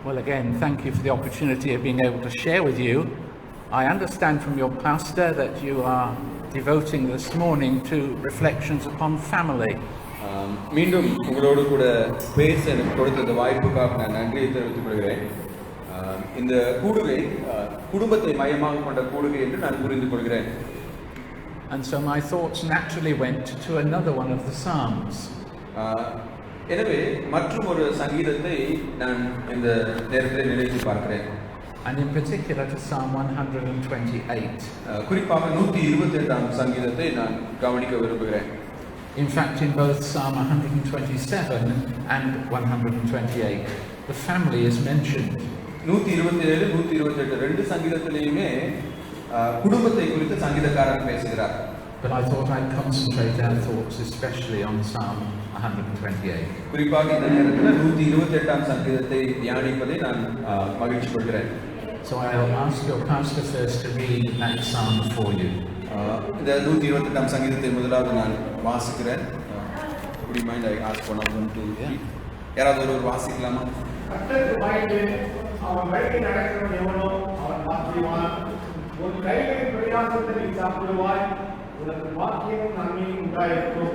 Well, again, thank you for the opportunity of being able to share with you. I understand from your pastor that you are devoting this morning to reflections upon family. மீண்டும் உங்களோடு கூட பேச எனக்கு கொடுத்த இந்த வாய்ப்புக்காக நான் நன்றியை தெரிவித்துக் கொள்கிறேன். இந்த கூடுகை குடும்பத்தை மையமாக கொண்ட கூடுகை என்று நான் புரிந்து கொள்கிறேன். And so my thoughts naturally went to another one of the Psalms. எனவே மற்றும் ஒரு சங்கீதத்தை நான் இந்த நேரத்தில் நினைத்து பார்க்கிறேன். And in particular to Psalm 128. குறிப்பாக 128ஆம் சங்கீதத்தை நான் கவனிக்க விரும்புகிறேன். In fact, in both Psalm 127 and 128, the family is mentioned. 127, 128 ரெண்டு சங்கீதத்திலேயுமே குடும்பத்தை குறித்து சங்கீதக்காரர் பேசுகிறார். But I thought I'd concentrate our thoughts especially on Psalm 128. குறிப்பாக இந்த நேரத்தில் 128ஆம் சங்கீதத்தை தியானிப்பதை நான் மகிழ்ச்சி கொள்கிறேன். So I'll ask your pastor first to read that psalm for you. இந்த 128ஆம் சங்கீதத்தை முதலாவது நான் வாசிக்கிறேன். Would you mind I ask one of them to read? யாராவது ஒரு வாசிக்கலாமா? கர்த்தருக்கு பயந்து அவன் வழிக்கு நடக்கிறவன் எவனோ அவன் பாக்கியவான். உன் கைகளின் பிரயாசத்தை நீ சாப்பிடுவாய். உனக்கு பாக்கியமும் நன்மையும் உண்டாயிருக்கும்.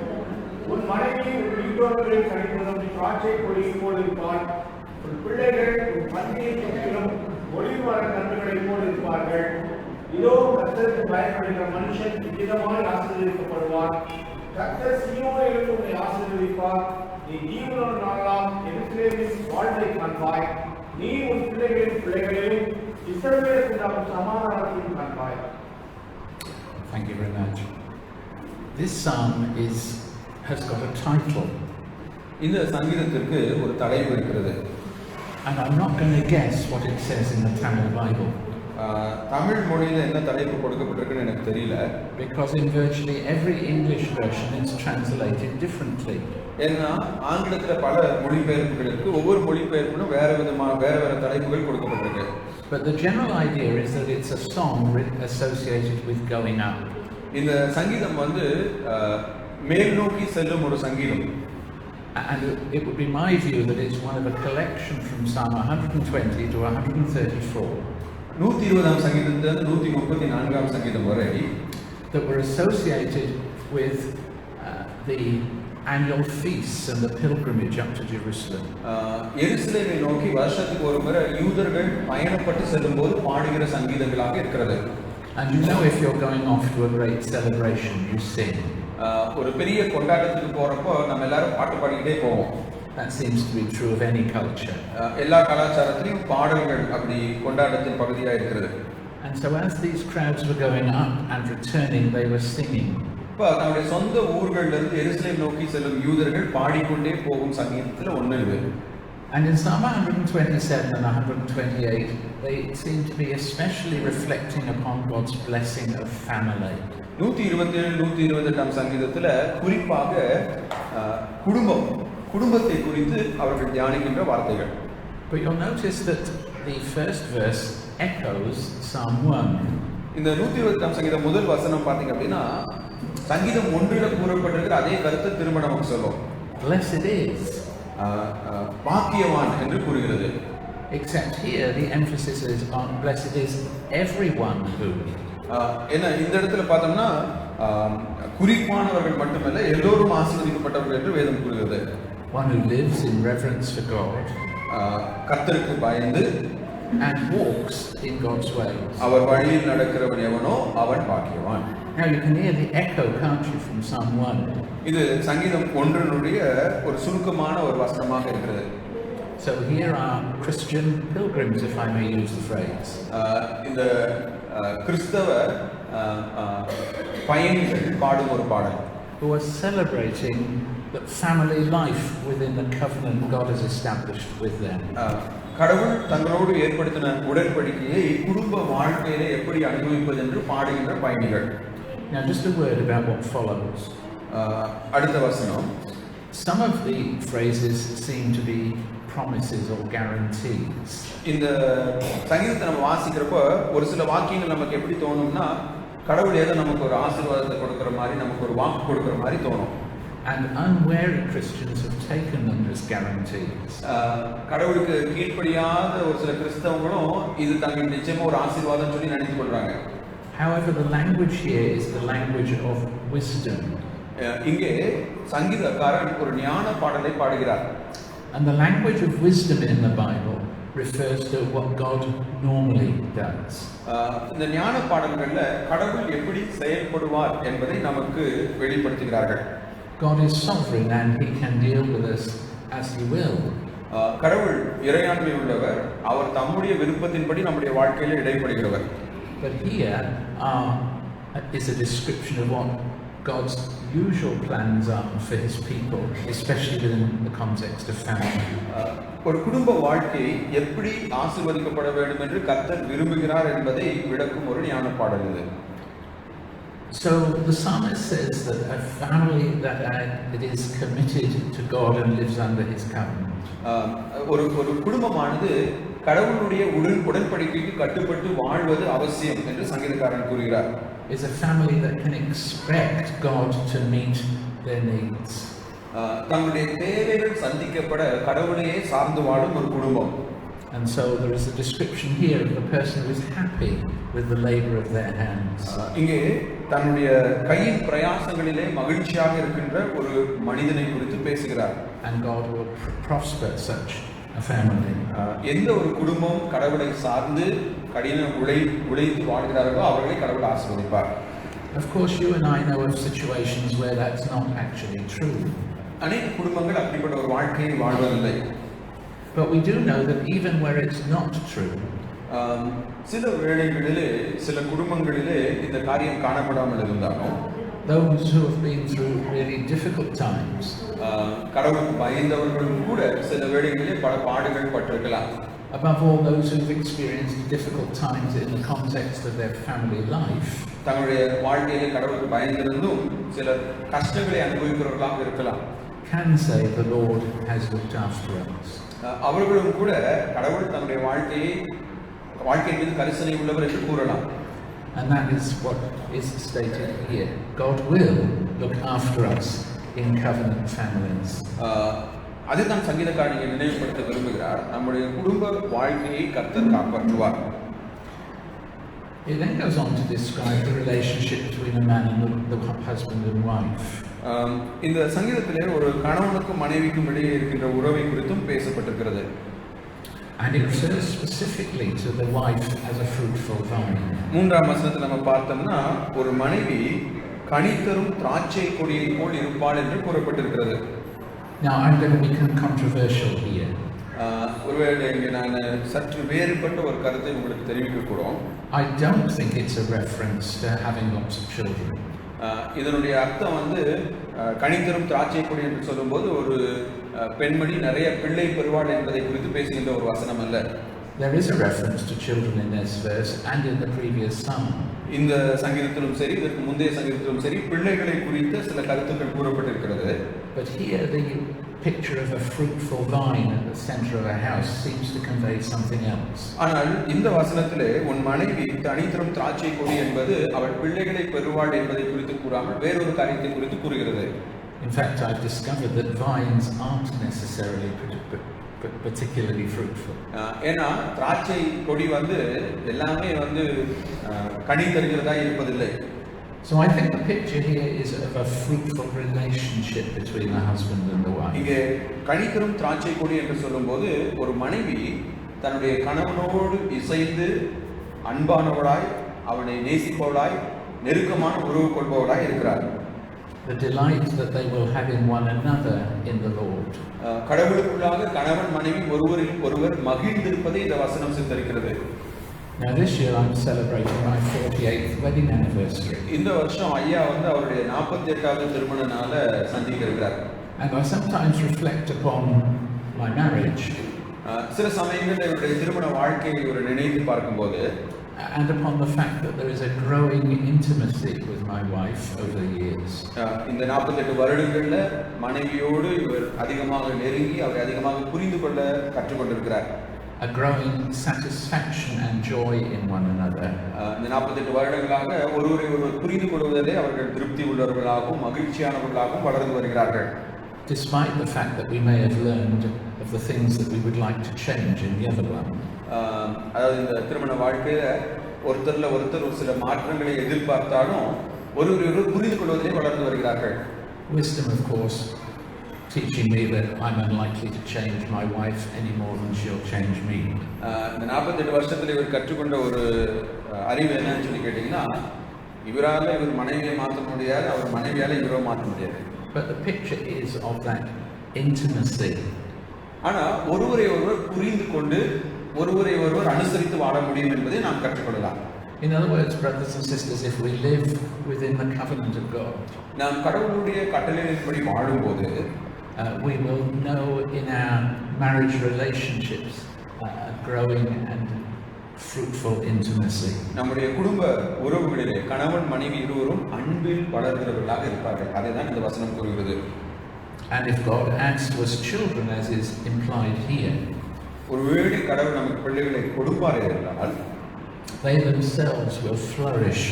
உன் மனைவி உன் வீட்டோர்களை கழிப்பதும் திராட்சை கொடியை போல் இருப்பாள். உன் பிள்ளைகள் உன் பந்தியை சுற்றிலும் ஒளிவர கன்றுகளைப் போல் இருப்பார்கள். இதோ கர்த்தருக்கு பயப்படுகிற மனுஷன் இவ்விதமாய் ஆசீர்வதிக்கப்படுவார். கர்த்தர் சீயோனிலிருந்து உன்னை ஆசீர்வதிப்பார். நீ ஜீவனோடு நாளெல்லாம் எருசலேமின் வாழ்வை காண்பாய். நீ உன் பிள்ளைகளின் பிள்ளைகளையும் இஸ்ரவேலுக்கு உண்டாகும் சமாதானத்தையும் காண்பாய். Thank you very much. This psalm has got a title. இந்த சங்கீதத்திற்கு ஒரு தலைப்பு இருக்கிறது. And I'm not going to guess what it says in the Tamil Bible. Tamil மொழியில என்ன தலைப்பு கொடுக்கப்பட்டிருக்குன்னு எனக்கு தெரியல. Because in virtually every English version it's translated differently. ஏன்னா ஆங்கிலத்துல பல மொழிபெயர்ப்புகளுக்கு ஒவ்வொரு மொழிபெயர்ப்பிலும் வேற தலைப்புகள் கொடுக்கப்பட்டிருக்கு. But the general idea is that it's a song associated with going up. இந்த சங்கீதம் மேல் நோக்கி செல்லும் ஒரு சங்கீதம். And it would be my view that it's one of a collection from Psalm 120 to 134. 120ஆம் சங்கீதத்திலிருந்து 134ஆம் சங்கீதம் வரை that were associated with the annual feasts and the pilgrimage up to Jerusalem. எருசலேமை நோக்கி வருஷத்துக்கு ஒரு முறை யூதர்கள் பயணப்பட்டு செல்லும்போது பாடுகிற சங்கீதங்களாக இருக்கிறது. And you know, if you're going off to a great celebration, you sing. ஒரு பெரிய கொண்டாட்டத்துக்கு போறப்போ நம்ம எல்லாரும் பாட்டு பாடிக்கிட்டே போவோம். That seems to be true of any culture. எல்லா கலாச்சாரத்திலும் பாடல்கள் அப்படி கொண்டாட்டத்தின் பகுதியாக இருக்கிறது. And so as these crowds were going up and returning, they were singing. இப்போ நம்முடைய சொந்த ஊர்களில் இருந்து எருசலேம் நோக்கி செல்லும் யூதர்கள் பாடிக்கொண்டே போகும் சங்கீதத்தில் ஒன்று இது. And in Psalm 127 and 128, they seem to be especially reflecting upon God's blessing of family. 127, 128ஆம் சங்கீதத்தில் குறிப்பாக குடும்பத்தை குறித்து அவர்கள் தியானிக்கின்ற வார்த்தைகள். But you'll notice that the first verse echoes Psalm 1. இந்த 128ஆம் சங்கீதம் முதல் வசனம் பார்த்தீங்க அப்படின்னா சங்கீதம் 1ல கூறப்பட்டிருக்கிற அதே கருத்தை திரும்ப நமக்கு சொல்லும். Blessed is. பாக்கியவான் என்று கூறுகிறது. Except here the emphasis is on blessed is everyone who. ஏன்னா இந்த இடத்துல பார்த்தோம்னா குறிப்பானவர்கள் மட்டுமல்ல எல்லோரும் ஆசீர்வதிக்கப்பட்டவர்கள் என்று வேதம் கூறுகிறது. One who lives in reverence for God. கர்த்தருக்கு பயந்து and walks in God's ways. அவர் வழியில் நடக்கிறவன் எவனோ அவன் பாக்கியவான். Now you can hear the echo, can't you, from Psalm 1? இது சங்கீதம் 1னுடைய ஒரு சுருக்கமான ஒரு வசனமாக இருக்கிறது. So here are Christian pilgrims, if I may use the phrase. இந்த கிறிஸ்தவ பயணிகள் பாடும் ஒரு பாடல். Who are celebrating the family life within the covenant God has established with them. கடவுள் தங்களோடு ஏற்படுத்தின உடன்படிக்கையை குடும்ப வாழ்க்கையிலே எப்படி அனுபவிப்பது என்று பாடுகின்ற பயணிகள். Now just a word about what follows. அடுத்த வசனம். Some of the phrases seem to be promises or guarantees. இந்த சங்கீதத்தை நம்ம வாசிக்கிறப்ப ஒரு சில வாக்கியங்கள் நமக்கு எப்படி தோணும்னா கடவுள் ஏதோ நமக்கு ஒரு ஆசீர்வாதத்தை கொடுக்கிற மாதிரி நமக்கு ஒரு வாக்கு கொடுக்கிற மாதிரி தோணும். and unwary Christians have taken them as guarantees. கடவுளுக்கு கீழ்ப்படியாத ஒரு சில கிறிஸ்தவங்களும் இது தங்களுக்கு நிச்சயமா ஒரு ஆசீர்வாதம் சொல்லி நினைத்து கொள்றாங்க. However, the language here is the language of wisdom. இங்கே சங்கீதக்காரன் ஒரு ஞான பாடலை பாடுகிறார். And the language of wisdom in the Bible refers to what God normally does. இந்த ஞான பாடல்கள்ல கடவுள் எப்படி செயல்படுவார் என்பதை நமக்கு வெளிப்படுத்துகிறார்கள். God is sovereign and he can deal with us as he will. கடவுள் இறையாண்மை உள்ளவர், அவர் தம்முடைய விருப்பத்தின்படி நம்முடைய வாழ்க்கையில இடைப்படுகிறவர். But here is a description of what God's usual plans are for his people, especially within the context of family. ஒரு குடும்ப வாழ்க்கை எப்படி ஆசீர்வதிக்கப்பட வேண்டும் என்று கர்த்தர் விரும்புகிறார் என்பதை விளக்கும் ஒரு ஞான பாடல் இது. So the psalmist says that a family that it is committed to God and lives under his covenant. ஒரு குடும்பமானது கடவுளுடைய உடன்படிக்கைக்கு கட்டுப்பட்டு வாழ்வது அவசியம் என்று சங்கீதக்காரன் கூறுகிறார். Is a family that can expect God to meet their needs. தங்களுடைய தேவைகள் சந்திக்கப்பட கடவுளையே சார்ந்து வாழும் ஒரு குடும்பம். And so there is a description here of the person who is happy with the labor of their hands. இங்கே தன்னுடைய கையின் பிரயாசங்களிலே மகிழ்ச்சியாக இருக்கின்ற ஒரு மனிதனை குறித்து பேசுகிறார். And God will prosper such a family. எந்த ஒரு குடும்பம் கடவுளை சார்ந்து கடின உழைத்து வாழ்கிறார்களோ அவர்களை கடவுள் ஆசீர்வதிப்பார். Of course, you and I know of situations where that's not actually true. அநேக குடும்பங்கள் அப்படிப்பட்ட ஒரு வாழ்க்கையை வாழ்வதில்லை. But we do know that even where it's not true, சில வேளைகளிலே சில குடும்பங்களிலே இந்த காரியம் காணப்படாமல் இருந்தாலும் those who have been through really difficult times, கடவுளுக்கு பயந்தவர்களும் கூட சில வேளைகளிலே பல பாடுகள் பட்டிருக்கலாம். above all those who've experienced difficult times in the context of their family life, தங்களுடைய வாழ்க்கையிலே கடவுளுக்கு பயந்திருந்தும் சில கஷ்டங்களை அனுபவிக்கிறவர்களாக இருக்கலாம். can say the Lord has looked after us. அவர்களும் கூட கடவுள் தங்களுடைய வாழ்க்கை மீது கரிசனை உள்ளவர் என்று கூறலாம். And that is what is stated here. God will look after us in covenant families. அதுதான் சங்கீதக்காரன் நினைவுபடுத்த விரும்புகிறார். நம்முடைய குடும்ப வாழ்க்கையை கர்த்தர் காப்பாற்றுவார். It then goes on to describe the relationship between a man and the husband and wife. இந்த சங்கீதத்திலே ஒரு கணவனுக்கும் மனைவிக்கும் இடையே இருக்கின்ற உறவை குறித்தும் பேசப்பட்டிருக்கிறது. And it refers specifically to the wife as a fruitful vine. மூன்றாம் வசனத்தில் நம்ம பார்த்தோம்னா ஒரு மனைவி கனிதரும் திராட்சை கொடியை போல் இருப்பாள் என்று கூறப்பட்டிருக்கிறது. Now I'm going to be controversial here. ஒருவேளை இங்கே நான் சற்று வேறுபட்ட ஒரு கருத்தை உங்களுக்கு தெரிவிக்க கூடும். I don't think it's a reference to having lots of children. இதனுடைய அர்த்தம் கனிதரும் திராட்சை கொடி என்று சொல்லும்போது ஒரு பெண்மணி நிறைய பிள்ளை பெறுவாள் என்பதை குறித்து பேசுகின்ற ஒரு வசனம் அல்ல. There is a reference to children in this verse and in the previous psalm. இந்த சங்கீதத்திலும் சரி இதற்கு முந்தைய சங்கீதத்திலும் சரி பிள்ளைகளை குறித்த சில கருத்துக்கள் கூறப்பட்டிருக்கிறது. But here the picture of a fruitful vine at the center of a house seems to convey something else. ஆனால் இந்த வசனத்திலே உன் மனைவி தனித்தரும் திராட்சை கொடி என்பது அவள் பிள்ளைகளை பெறுவாள் என்பதை குறித்து கூறாமல் வேறொரு காரியத்தை குறித்து கூறுகிறது. In fact, I've discovered that vines aren't necessarily particularly fruitful. ஏன்னா திராட்சை கொடி எல்லாமே கனி தருகிறதா இருப்பதில்லை. So I think the picture here is of a fruitful relationship between the husband and the wife. இங்கே கனிதரும் திராட்சை கொடி என்று சொல்லும்போது ஒரு மனைவி தன்னுடைய கணவனோடு இசைந்து அன்பானவளாய் அவனை நேசிப்பவளாய் நெருக்கமான உறவு கொள்பவளாய் இருக்கிறார். The delight that they will have in one another in the Lord. கடவுளுக்குள்ளாக கணவன் மனைவி ஒருவர் மகிழ்ந்திருப்பதை இந்த வசனம் சித்தரிக்கிறது. Now this year I'm celebrating my 48th wedding anniversary. இந்த வருஷம் ஐயா அவருடைய 48வது திருமண நாளை சந்திக்க இருக்கிறார். And I sometimes reflect upon my marriage. சில சமயங்களில் என்னுடைய திருமண வாழ்க்கையை நினைத்து பார்க்கும்போது and upon the fact that there is a growing intimacy with my wife over the years. இந்த 48 வருடங்கள்ல மனைவியோடு இவர் அதிகமாக நெருங்கி அவரை அதிகமாக புரிந்து கொள்ள கற்றுக்கொண்டிருக்கிறார். a growing satisfaction and joy in one another. இந்த 48 வருடங்களாக ஒருவரை ஒருவர் புரிந்து கொள்வதிலே அவர்கள் திருப்தி உள்ளவர்களாகவும் மகிழ்ச்சியானவர்களாகவும் வளர்ந்து வருகிறார்கள். Despite the fact that we may have learned of the things that we would like to change in the other one. அதாவது இந்த திருமண வாழ்க்கையில ஒருத்தர்ல ஒருத்தர் ஒரு சில மாற்றங்களை எதிர்பார்த்தாலும் ஒருவர் புரிந்து கொள்வதிலே வளர்ந்து வருகிறார்கள். Wisdom, of course, teaching me that I'm unlikely to change my wife any more than she'll change me. இந்த 48 வருஷத்துல இவர் கற்றுக்கொண்ட ஒரு அறிவு என்னன்னு சொல்லி கேட்டீங்கன்னா, இவரால இவர் மனைவியை மாற்ற முடியாது, அவர் மனைவியால இவரை மாற்ற முடியாது. But the picture is of that intimacy. ஆனா ஒருவரை ஒருவர் புரிந்து கொண்டு ஒருவரை ஒருவர் அனுசரித்து வாழ முடியும் என்பதை நாம் கற்றுக்கொள்ளலாம். In other words, brothers and sisters, if we live within the covenant of God, நாம் கடவுளுடைய கட்டளையின்படி வாழும்போது we will know in our marriage relationships growing and fruitful intimacy. நம்முடைய குடும்ப உறவுகளிலே கணவன் மனைவி இருவரும் அன்பில் வளர்கிறவர்களாக இருப்பார்கள். அதுதான் இந்த வசனம் கூறுகிறது. And if God adds to us children, as is implied here, ஒருவேளை கடவுள் நமக்கு பிள்ளைகளை கொடுப்பார் என்றால் they themselves will flourish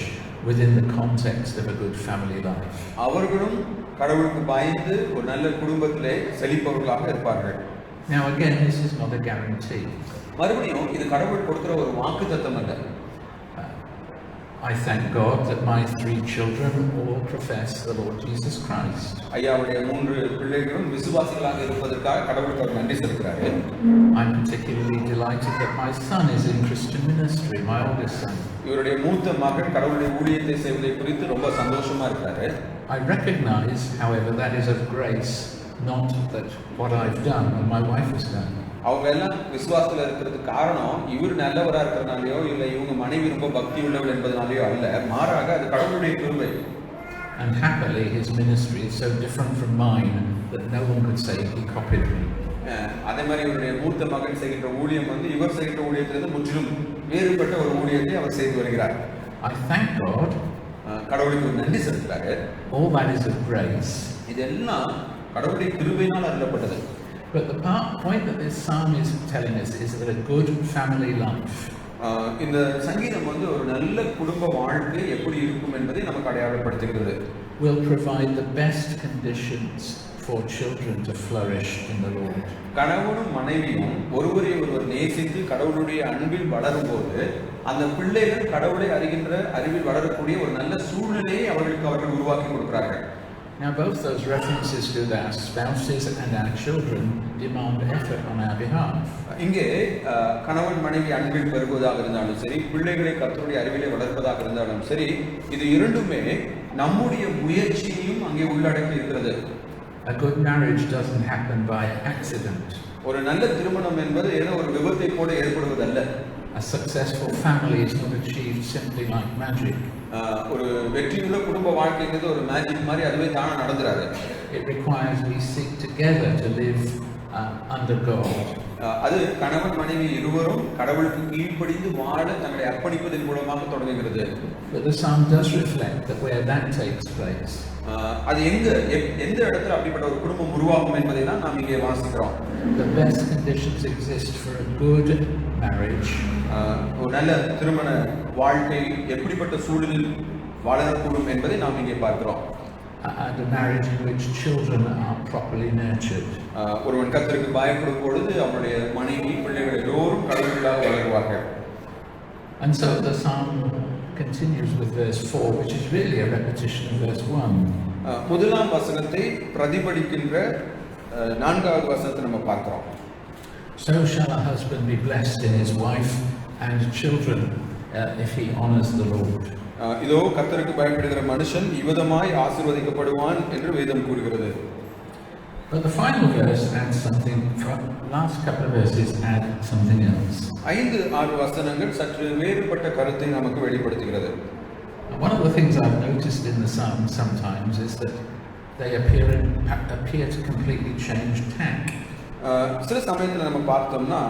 within the context of a good family life. அவர்களும் கடவுளுக்கு பயந்து ஒரு நல்ல குடும்பத்திலே செழிப்பவர்களாக இருப்பார்கள். Now again, this is not a guarantee. மறுபடியும் இது கடவுள் கொடுக்கிற ஒரு வாக்குத்தத்தம் அல்ல. I thank God that my 3 children all profess the Lord Jesus Christ. ஐயாவுடைய 3 பிள்ளைகளும் விசுவாசிகளாக இருப்பதற்காக கடவுளுக்கு அவர் நன்றி செலுத்துகிறாரு. I'm particularly delighted that my son is in Christian ministry, my oldest son. இவருடைய மூத்த மகன் கடவுளுடைய ஊழியத்தை செய்வதை குறித்து ரொம்ப சந்தோஷமா இருக்காரு. I recognize, however, that is of grace, not that what I've done and my wife has done. அவங்க எல்லாம் விசுவாசத்துல இருக்கிறதுக்கு காரணம் இவர் நல்லவரா இருக்கிறனாலயோ இல்ல இவங்க மனைவி ரொம்ப பக்தி உள்ளவள் என்பதனாலயோ அல்ல, மாறாக அது கடவுளுடைய கிருபை. And happily his ministry is so different from mine that no one could say he copied me. அதே மாதிரி இவருடைய மூத்த மகன் செய்கின்ற ஊழியம் இவர் செய்கின்ற ஊழியத்திலிருந்து முற்றிலும் வேறுபட்ட ஒரு ஊழியத்தை அவர் செய்து வருகிறார். I thank God. கடவுளுக்கு நன்றி செலுத்துறாரு. All that is of grace. இதெல்லாம் கடவுளுடைய கிருபையினால் அருளப்பட்டது. But the point that this psalm is telling us is that a good family life, இந்த சங்கீதம் ஒரு நல்ல குடும்ப வாழ்க்கை எப்படி இருக்கும் என்பதை நமக்கு அடையாளப்படுத்துகிறது. will provide the best conditions for children to flourish in the Lord. கணவனும் மனைவியும் ஒருவரை ஒருவர் நேசித்து கடவுளுடைய அன்பில் வளரும்போது அந்த பிள்ளைகள் கடவுளை அறிகின்ற அறிவில் வளரக்கூடிய ஒரு நல்ல சூழ்நிலையை அவர்கள் உருவாக்கி கொடுக்கிறார்கள். Now both those references to our spouses and our children demand effort on our behalf. இங்கே கணவன் மனைவி அன்பில் பெருகுவதாக இருந்தாலும் சரி, பிள்ளைகளை கர்த்தருடைய அறிவிலே வளர்ப்பதாக இருந்தாலும் சரி, இது இரண்டுமே நம்முடைய முயற்சியையும் அங்கே உள்ளடக்கி இருக்கிறது. A good marriage doesn't happen by accident. ஒரு நல்ல திருமணம் என்பது ஏதோ ஒரு விபத்தை போல ஏற்படுவதல்ல. A successful family is not achieved simply like magic. ஒரு வெற்றியுள்ள குடும்ப வாழ்க்கைங்கிறது ஒரு மேஜிக் மாதிரி அதுவே தானா நடந்துராது. It requires we seek together to live under God. அது கணவன் மனைவி இருவரும் கடவுளுக்கு கீழ்ப்படிந்து வாழ தங்களை அர்ப்பணிப்பதன் மூலமாக தொடங்குகிறது. But the psalm does reflect that where that takes place, அது எந்த இடத்துல அப்படிப்பட்ட ஒரு குடும்பம் உருவாகும் என்பதை தான் நாம் இங்கே வாசிக்கிறோம். The best conditions exist for a good marriage. ஒரு நல்ல திருமண வாழ்க்கை எப்படிப்பட்ட சூழலில் வளரக்கூடும் என்பதை நாம் இங்கே பார்க்கிறோம். And a marriage in which children are properly nurtured. ஒருவன் கர்த்தருக்கு பயப்படும் பொழுது அவனுடைய மனைவி பிள்ளைகள் எல்லோரும் கடவுளுக்காக வளருவார்கள். And so the psalm continues with verse 4, which is really a repetition of verse 1. முதலாம் வசனத்தை பிரதிபலிக்கின்ற 4வது வசனத்தை நம்ம பார்க்கிறோம். So shall a husband be blessed in his wife and children if he honors the Lord. இதோ கர்த்தருக்கு பயப்படுகிற மனுஷன் இவ்விதமாய் ஆசீர்வதிக்கப்படுவான் என்று வேதம் கூறுகிறது. But the final verse adds something. Last couple of verses add something else. 5-6 வசனங்கள் சற்று வேறுபட்ட கருத்தை நமக்கு வெளிப்படுத்துகிறது. One of the things I've noticed in the Psalms sometimes is that they appear to completely change tack. சில சமயத்தில் நம்ம பார்த்தோம்னா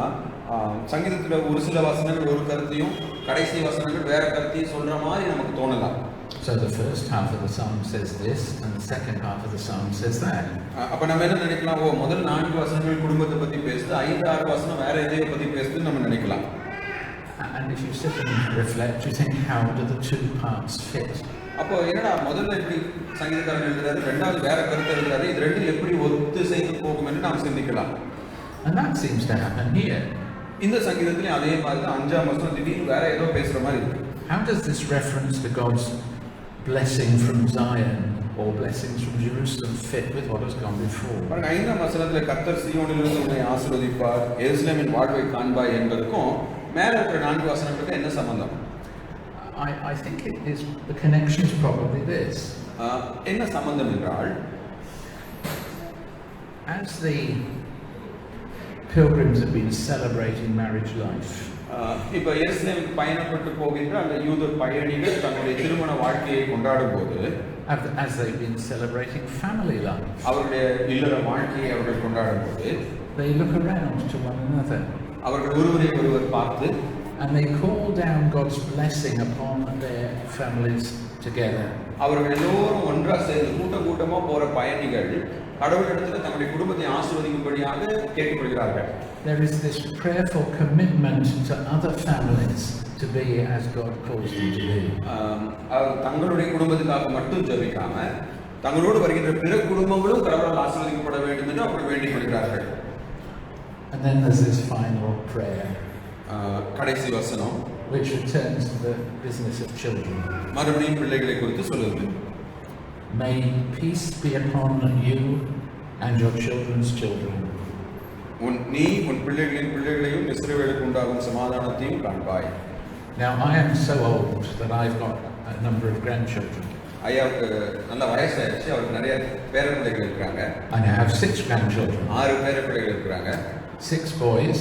சங்கீதத்தில் ஒரு சில வசனங்கள் ஒரு கருத்தையும் கடைசி வசனங்கள் வேற கருத்தையும் சொல்ற மாதிரி நமக்கு தோணலாம். So the first half of the psalm says this, and the second half of the psalm says that. அப்ப நம்ம என்ன நினைக்கலாம், முதல் 4 வசனங்கள் குடும்பத்தை பத்தி பேசுது, 5-6 வசனம் வேற எதையோ பத்தி பேசுதுன்னு நம்ம நினைக்கலாம். And if you sit and reflect, you think, how do the two parts fit? அப்போ என்னடா முதல்ல எப்படி சங்கீதக்காரன் எழுதுறாரு, ரெண்டாவது வேற கருத்து எழுதுறாரு, இது ரெண்டும் எப்படி ஒத்து செய்து போகும் என்று நாம் சிந்திக்கலாம். And that seems to happen here. இந்த சங்கீதத்திலே அதே மாதிரி தான் 5ஆம் வசனம் திடீர்னு வேற ஏதோ பேசுற மாதிரி இருக்கு. How does this reference to God's blessing from Zion or blessings from Jerusalem fit with what has gone before? பாருங்க, 5ஆம் வசனத்துல கர்த்தர் சீயோனிலிருந்து உன்னை ஆசீர்வதிப்பார், எருசலேமின் வாழ்வை காண்பாய் என்பதற்கும் மேல இருக்கிற 4 வசனங்களுக்கு என்ன சம்பந்தம்? I think it is, the connection is probably this. என்ன சம்பந்தம் என்றால், as the pilgrims have been celebrating marriage life, இப்ப எருசலேமுக்கு பயணப்பட்டு போகின்ற அந்த யூத பயணிகள் தங்களுடைய திருமண வாழ்க்கையை கொண்டாடும் போது, as they've been celebrating family life, அவருடைய இல்லற வாழ்க்கையை அவர்கள் கொண்டாடும் போது, they look around to one another. அவர்கள் ஒருவரை ஒருவர் பார்த்து, and they call down God's blessing upon their families together. அவர்கள் எல்லோரும் ஒன்றா சேர்ந்து கூட்டமா போற பயணிகள் கடவுளிடத்தில் தங்களுடைய குடும்பத்தை ஆசீர்வதிக்கும்படியாக கேட்டுக்கொள்கிறார்கள். There is this prayerful commitment to other families to be as God calls them to be. தங்களுடைய குடும்பத்துக்காக மட்டும் ஜெபிக்காம தங்களோடு வருகின்ற பிற குடும்பங்களும் கடவுளால் ஆசீர்வதிக்கப்பட வேண்டும் என்று அவர்கள் வேண்டிக் கொள்கிறார்கள். And then there's this final prayer, கடைசி வசனம், which returns to the business of children. மறுபடியும் பிள்ளைகளை குறித்து சொல்லுது. May peace be upon you and your children's children. நீ உன் பிள்ளைகளின் பிள்ளைகளையும் இஸ்ரவேலுக்கு உண்டாகும் சமாதானத்தையும் காண்பாய். Now I am so old that I've got a number of grandchildren. ஐயாவுக்கு நல்ல வயசாயிடுச்சு, அவருக்கு நிறைய பேர பிள்ளைகள் இருக்காங்க. I now have 6 grandchildren. 6 பேர பிள்ளைகள் இருக்காங்க. 6 boys.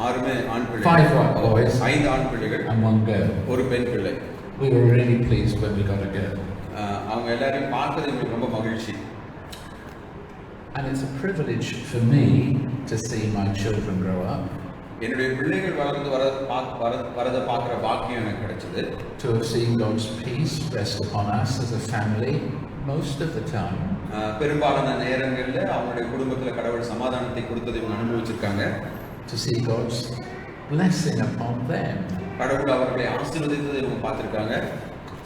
6 ஆண் பிள்ளைகள். 5 boys. 5 ஆண் பிள்ளைகள். And 1 girl. ஒரு பெண் பிள்ளை. We were really pleased when we got a girl. அவங்க எல்லாரையும் பார்க்கிறது எனக்கு ரொம்ப மகிழ்ச்சி. And it's a privilege for me to see my children grow up. என்னுடைய பிள்ளைகள் வளர்ந்து வரத பார்க்குற பாக்கியம் எனக்கு கிடைச்சது. To have seen God's peace rest upon us as a family most of the time. பெரும்பாலான நேரங்களில் அவங்களுடைய குடும்பத்தில் கடவுள் சமாதானத்தை கொடுத்ததை இவங்க அனுபவிச்சிருக்காங்க. To see God's blessing upon them. கடவுள் அவர்களை ஆசீர்வதித்ததை இவங்க பார்த்திருக்காங்க.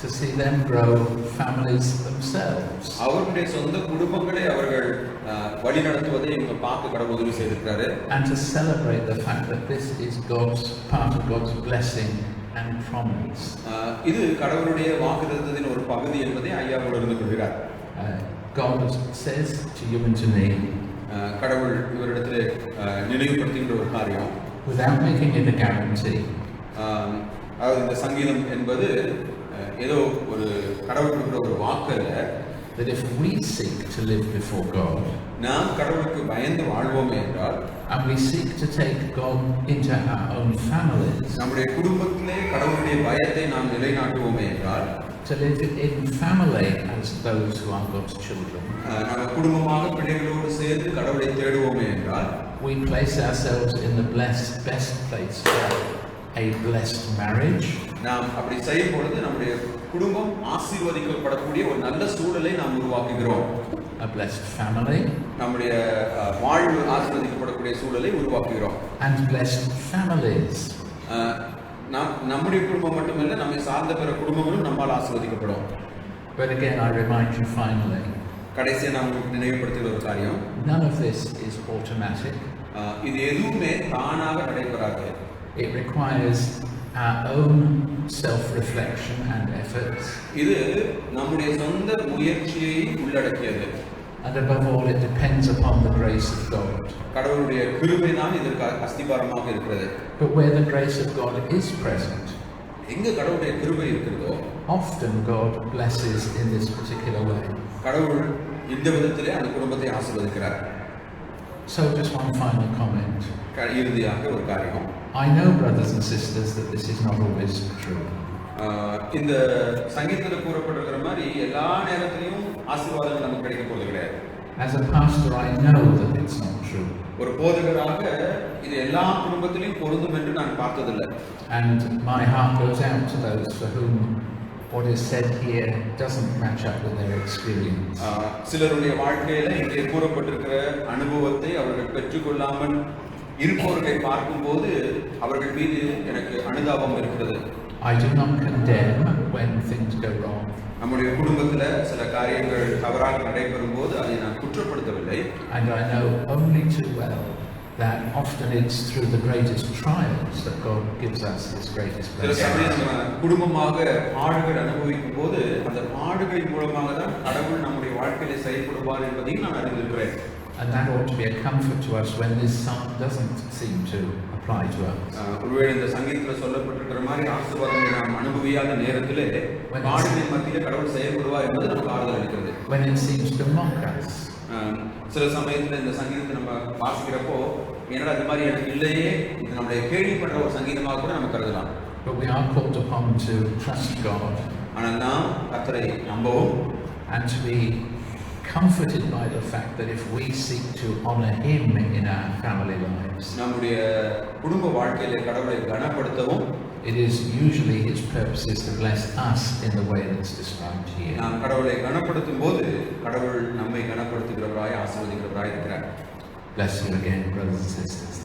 To see them grow families themselves. அவர்களுடைய சொந்த குடும்பங்களை அவர்கள் வழிநடத்துவதை இவங்க பார்க்க கடவுள் உதவி செய்திருக்காரு. And to celebrate the fact that this is God's part of God's blessing and promise. இது கடவுளுடைய வாக்குத்தத்தத்தின் ஒரு பகுதி என்பதை ஐயா உணர்ந்து கொள்கிறார். God says to you and to me, கடவுள் இவரிடத்தில் நினைவுபடுத்துகின்ற ஒரு காரியம், without making it a guarantee, அதாவது இந்த சங்கீதம் என்பது ஏதோ ஒரு கடவுள் கொடுக்கிற ஒரு வாக்கு அல்ல. that if we seek to live before God, நாம் கடவுளுக்கு பயந்து வாழ்வோமே என்றால், and we seek to take God into our own families, நம்முடைய குடும்பத்திலே கடவுளுடைய பயத்தை நாம் நிலைநாட்டுவோமே என்றால், to live in family as those who are God's children, நம்ம குடும்பமாக பிள்ளைகளோடு சேர்ந்து கடவுளை தேடுவோமே என்றால், we place ourselves in the best place for a blessed marriage. நாம் அப்படி செய்யும் பொழுது நம்முடைய குடும்பம் ஆசீர்வதிக்கப்படக்கூடிய ஒரு நல்ல சூழலை நாம் உருவாக்குகிறோம். A blessed family, நம்முடைய வாழ்வு ஆசீர்வதிக்கப்படக்கூடிய சூழலை உருவாக்குகிறோம். and blessed families. நம்முடைய குடும்பம் மட்டுமல்ல, நம்மை சார்ந்த பிற குடும்பங்களும் நம்மால் ஆசீர்வதிக்கப்படும். But again, I remind you finally, கடைசியா நான் உங்களுக்கு நினைவுபடுத்துகிற ஒரு காரியம், none of this is automatic. இது எதுவுமே தானாக நடைபெறாது. It requires our own self-reflection and efforts. இது நம்முடைய சொந்த முயற்சியை உள்ளடக்கியது. And above all, it depends upon the grace of God. கடவுளுடைய கிருபை தான் இதற்கு அஸ்திபாரமாக இருக்கிறது. But where the grace of God is present, எங்க கடவுளுடைய கிருபை இருக்கிறதோ, often God blesses in this particular way. கடவுள் இந்த விதத்திலே அந்த குடும்பத்தை ஆசீர்வதிக்கிறார். So just one final comment. இறுதியாக ஒரு காரியம், I know, brothers and sisters, that this is not always true. இந்த சங்கீதத்தில் கூறப்பட்டிருக்கிற மாதிரி எல்லா நேரத்திலையும் ஆசீர்வாதங்கள் நமக்கு கிடைக்க போறது கிடையாது. As a pastor, I know that it's not true. ஒரு போதகராக இது எல்லா குடும்பத்திலையும் பொருந்தும் என்று நான் பார்த்ததில்லை. And my heart goes out to those for whom what is said here doesn't match up with their experience. சிலருடைய வாழ்க்கையில இங்கே கூறப்பட்டிருக்கிற அனுபவத்தை அவர்கள் பெற்றுக்கொள்ளாமல் இருப்பவர்களை பார்க்கும்போது அவர்கள் மீது எனக்கு அனுதாபம் இருக்கிறது. I do not condemn when things go wrong. நம்முடைய குடும்பத்துல சில காரியங்கள் தவறாக நடைபெறும் போது அதை நான் குற்றப்படுத்தவில்லை. And I know only too well that often it's through the greatest trials that God gives us His greatest சில blessing. சமயம் நம்ம குடும்பமாக பாடுகள் அனுபவிக்கும் போது அந்த பாடுகளின் மூலமாக தான் கடவுள் நம்முடைய வாழ்க்கையில செயல்படுவார் என்பதையும் நான் அறிந்திருக்கிறேன். And that ought to be a comfort to us when this psalm doesn't seem to apply to us. ஒருவேளை இந்த சங்கீதத்துல சொல்லப்பட்டிருக்கிற மாதிரி ஆசீர்வாதங்களை நாம் அனுபவியாத நேரத்திலே பாடுகளின் மத்தியில கடவுள் செயல்படுவார் என்பது நமக்கு ஆறுதல் அளிக்கிறது. When it seems to mock us. சில சமயத்துல இந்த சங்கீதத்தை நம்ம வாசிக்கிறப்போ என்னடா இது மாதிரி எனக்கு இல்லையே, இது நம்முடைய கேள்விப்படுற ஒரு சங்கீதமாக கூட நம்ம கருதலாம். But we are called upon to trust God. ஆனால் நாம் கர்த்தரை நம்பவும் And to be comforted by the fact that if we seek to honor Him in our family lives, நம்முடைய குடும்ப வாழ்க்கையில கடவுளை கனப்படுத்தவும், it is usually His purposes to bless us in the way that's described here. நாம் கடவுளை கனப்படுத்தும் போது கடவுள் நம்மை கனப்படுத்துகிறவராய் ஆசீர்வதிக்கிறவராய் இருக்கிறார். Bless you again, brothers and sisters.